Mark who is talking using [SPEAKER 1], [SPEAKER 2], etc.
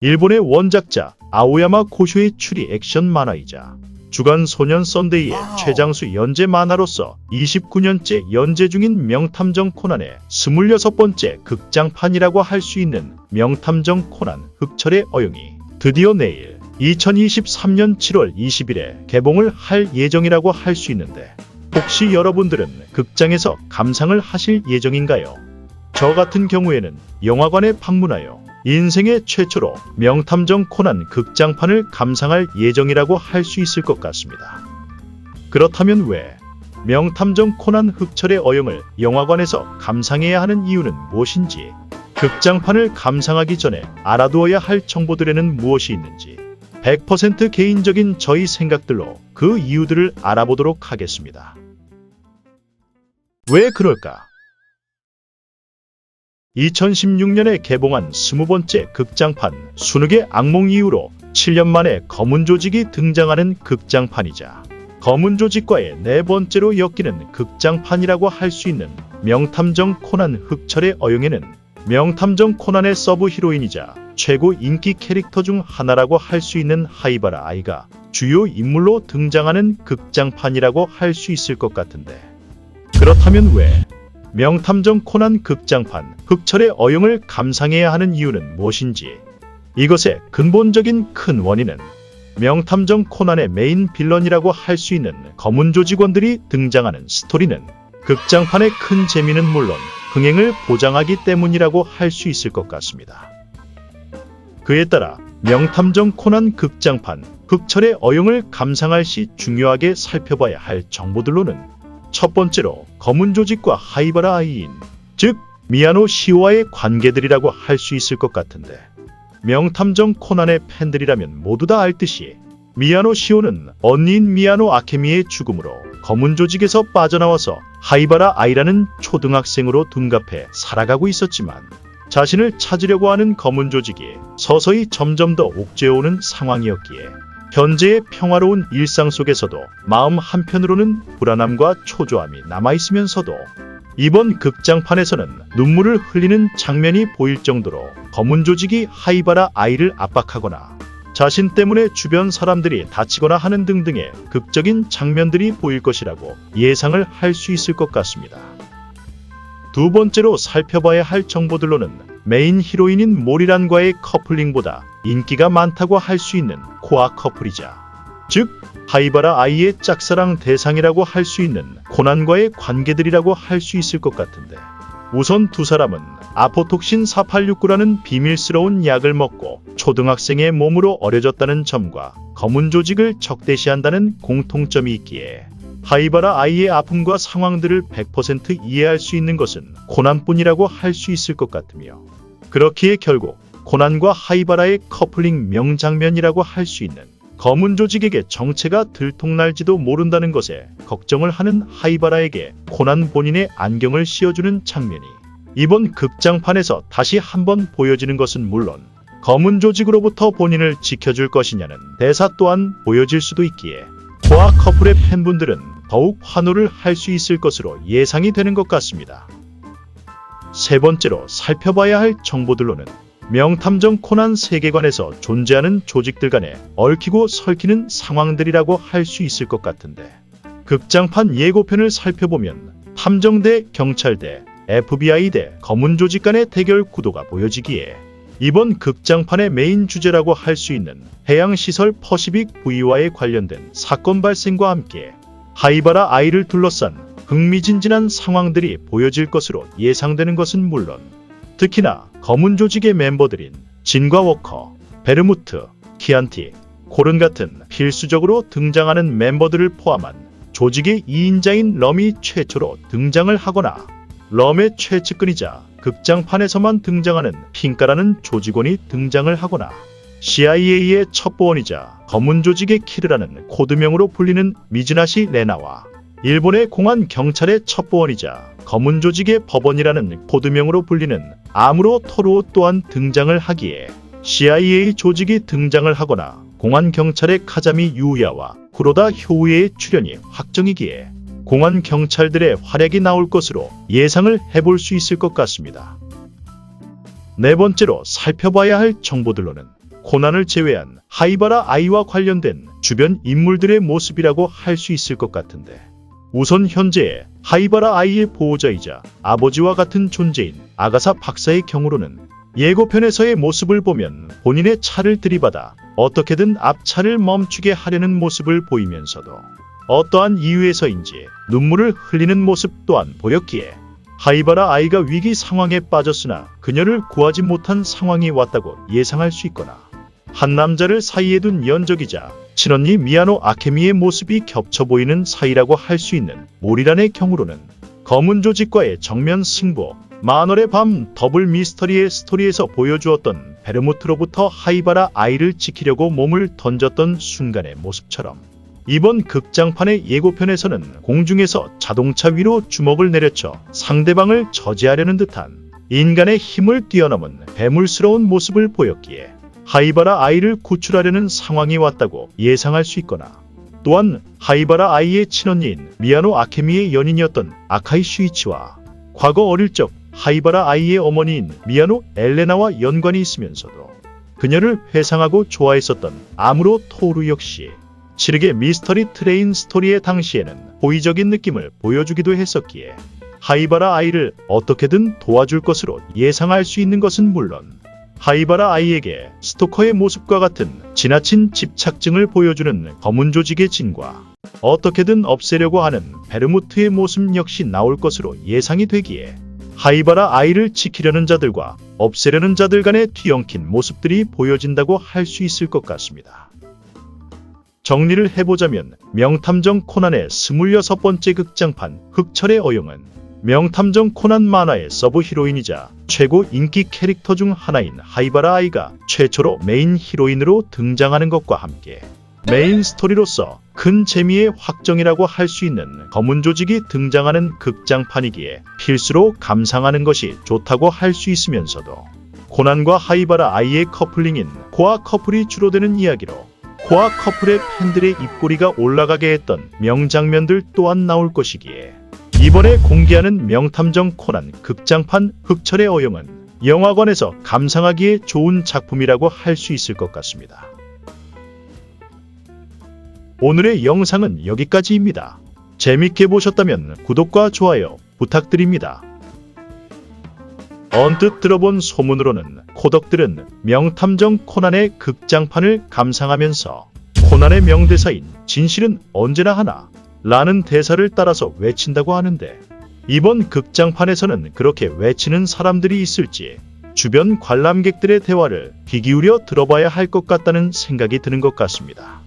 [SPEAKER 1] 일본의 원작자 아오야마 고쇼의 추리 액션 만화이자 주간 소년 썬데이의 최장수 연재 만화로서 29년째 연재 중인 명탐정 코난의 26번째 극장판이라고 할 수 있는 명탐정 코난 흑철의 어용이 드디어 내일 2023년 7월 20일에 개봉을 할 예정이라고 할 수 있는데, 혹시 여러분들은 극장에서 감상을 하실 예정인가요? 저 같은 경우에는 영화관에 방문하여 인생의 최초로 명탐정 코난 극장판을 감상할 예정이라고 할 수 있을 것 같습니다. 그렇다면 왜 명탐정 코난 흑철의 어용을 영화관에서 감상해야 하는 이유는 무엇인지, 극장판을 감상하기 전에 알아두어야 할 정보들에는 무엇이 있는지 100% 개인적인 저희 생각들로 그 이유들을 알아보도록 하겠습니다. 왜 그럴까? 2016년에 개봉한 20번째 극장판 순흑의 악몽 이후로 7년 만에 검은 조직이 등장하는 극장판이자 검은 조직과의 4번째로 엮이는 극장판이라고 할 수 있는 명탐정 코난 흑철의 어용에는 명탐정 코난의 서브 히로인이자 최고 인기 캐릭터 중 하나라고 할 수 있는 하이바라 아이가 주요 인물로 등장하는 극장판이라고 할 수 있을 것 같은데, 그렇다면 왜 명탐정 코난 극장판 흑철의 어용을 감상해야 하는 이유는 무엇인지, 이것의 근본적인 큰 원인은 명탐정 코난의 메인 빌런이라고 할 수 있는 검은 조직원들이 등장하는 스토리는 극장판의 큰 재미는 물론 흥행을 보장하기 때문이라고 할 수 있을 것 같습니다. 그에 따라 명탐정 코난 극장판 흑철의 어용을 감상할 시 중요하게 살펴봐야 할 정보들로는, 첫 번째로 검은 조직과 하이바라 아이인, 즉 미야노 시오와의 관계들이라고 할 수 있을 것 같은데, 명탐정 코난의 팬들이라면 모두 다 알듯이 미야노 시오는 언니인 미야노 아케미의 죽음으로 검은 조직에서 빠져나와서 하이바라 아이라는 초등학생으로 둔갑해 살아가고 있었지만, 자신을 찾으려고 하는 검은 조직이 서서히 점점 더 옥죄어오는 상황이었기에 현재의 평화로운 일상 속에서도 마음 한편으로는 불안함과 초조함이 남아있으면서도 이번 극장판에서는 눈물을 흘리는 장면이 보일 정도로 검은 조직이 하이바라 아이를 압박하거나 자신 때문에 주변 사람들이 다치거나 하는 등등의 극적인 장면들이 보일 것이라고 예상을 할 수 있을 것 같습니다. 두 번째로 살펴봐야 할 정보들로는 메인 히로인인 모리란과의 커플링보다 인기가 많다고 할 수 있는 코아 커플이자, 즉 하이바라 아이의 짝사랑 대상이라고 할 수 있는 코난과의 관계들이라고 할 수 있을 것 같은데, 우선 두 사람은 아포톡신 4869라는 비밀스러운 약을 먹고 초등학생의 몸으로 어려졌다는 점과 검은 조직을 적대시한다는 공통점이 있기에 하이바라 아이의 아픔과 상황들을 100% 이해할 수 있는 것은 코난뿐이라고 할 수 있을 것 같으며, 그렇기에 결국 코난과 하이바라의 커플링 명장면이라고 할 수 있는 검은 조직에게 정체가 들통날지도 모른다는 것에 걱정을 하는 하이바라에게 코난 본인의 안경을 씌워주는 장면이 이번 극장판에서 다시 한번 보여지는 것은 물론, 검은 조직으로부터 본인을 지켜줄 것이냐는 대사 또한 보여질 수도 있기에 코아 커플의 팬분들은 더욱 환호를 할 수 있을 것으로 예상이 되는 것 같습니다. 세 번째로 살펴봐야 할 정보들로는 명탐정 코난 세계관에서 존재하는 조직들 간에 얽히고 설키는 상황들이라고 할 수 있을 것 같은데, 극장판 예고편을 살펴보면 탐정대, 경찰대, FBI대, 검은 조직 간의 대결 구도가 보여지기에 이번 극장판의 메인 주제라고 할 수 있는 해양시설 퍼시픽 V와의 관련된 사건 발생과 함께 하이바라 아이를 둘러싼 흥미진진한 상황들이 보여질 것으로 예상되는 것은 물론, 특히나 검은 조직의 멤버들인 진과 워커, 베르무트, 키안티, 코른 같은 필수적으로 등장하는 멤버들을 포함한 조직의 2인자인 럼이 최초로 등장을 하거나, 럼의 최측근이자 극장판에서만 등장하는 핑카라는 조직원이 등장을 하거나, CIA의 첩보원이자 검은 조직의 키르라는 코드명으로 불리는 미즈나시 레나와 일본의 공안 경찰의 첩보원이자 검은 조직의 법원이라는 코드명으로 불리는 아무로 토루오 또한 등장을 하기에 CIA 조직이 등장을 하거나 공안 경찰의 카자미 유야와 쿠로다 효우의 출연이 확정이기에 공안 경찰들의 활약이 나올 것으로 예상을 해볼 수 있을 것 같습니다. 네 번째로 살펴봐야 할 정보들로는 코난을 제외한 하이바라 아이와 관련된 주변 인물들의 모습이라고 할 수 있을 것 같은데, 우선 현재의 하이바라 아이의 보호자이자 아버지와 같은 존재인 아가사 박사의 경우로는 예고편에서의 모습을 보면 본인의 차를 들이받아 어떻게든 앞차를 멈추게 하려는 모습을 보이면서도 어떠한 이유에서인지 눈물을 흘리는 모습 또한 보였기에 하이바라 아이가 위기 상황에 빠졌으나 그녀를 구하지 못한 상황이 왔다고 예상할 수 있거나, 한 남자를 사이에 둔 연적이자 친언니 미야노 아케미의 모습이 겹쳐 보이는 사이라고 할 수 있는 모리란의 경우로는 검은 조직과의 정면 승부, 만월의 밤 더블 미스터리의 스토리에서 보여주었던 베르무트로부터 하이바라 아이를 지키려고 몸을 던졌던 순간의 모습처럼 이번 극장판의 예고편에서는 공중에서 자동차 위로 주먹을 내려쳐 상대방을 저지하려는 듯한 인간의 힘을 뛰어넘은 괴물스러운 모습을 보였기에 하이바라 아이를 구출하려는 상황이 왔다고 예상할 수 있거나, 또한 하이바라 아이의 친언니인 미야노 아케미의 연인이었던 아카이 슈이치와 과거 어릴 적 하이바라 아이의 어머니인 미야노 엘레나와 연관이 있으면서도 그녀를 회상하고 좋아했었던 아무로 토루 역시 치르게 미스터리 트레인 스토리의 당시에는 호의적인 느낌을 보여주기도 했었기에 하이바라 아이를 어떻게든 도와줄 것으로 예상할 수 있는 것은 물론, 하이바라 아이에게 스토커의 모습과 같은 지나친 집착증을 보여주는 검은 조직의 진과 어떻게든 없애려고 하는 베르무트의 모습 역시 나올 것으로 예상이 되기에 하이바라 아이를 지키려는 자들과 없애려는 자들 간의 뒤엉킨 모습들이 보여진다고 할 수 있을 것 같습니다. 정리를 해보자면 명탐정 코난의 26번째 극장판 흑철의 어용은 명탐정 코난 만화의 서브 히로인이자 최고 인기 캐릭터 중 하나인 하이바라 아이가 최초로 메인 히로인으로 등장하는 것과 함께 메인 스토리로서 큰 재미의 확정이라고 할 수 있는 검은 조직이 등장하는 극장판이기에 필수로 감상하는 것이 좋다고 할 수 있으면서도, 코난과 하이바라 아이의 커플링인 코아 커플이 주로 되는 이야기로 코아 커플의 팬들의 입꼬리가 올라가게 했던 명장면들 또한 나올 것이기에 이번에 공개하는 명탐정 코난 극장판 흑철의 어용은 영화관에서 감상하기에 좋은 작품이라고 할 수 있을 것 같습니다. 오늘의 영상은 여기까지입니다. 재밌게 보셨다면 구독과 좋아요 부탁드립니다. 언뜻 들어본 소문으로는 코덕들은 명탐정 코난의 극장판을 감상하면서 코난의 명대사인 진실은 언제나 하나 라는 대사를 따라서 외친다고 하는데, 이번 극장판에서는 그렇게 외치는 사람들이 있을지 주변 관람객들의 대화를 귀 기울여 들어봐야 할 것 같다는 생각이 드는 것 같습니다.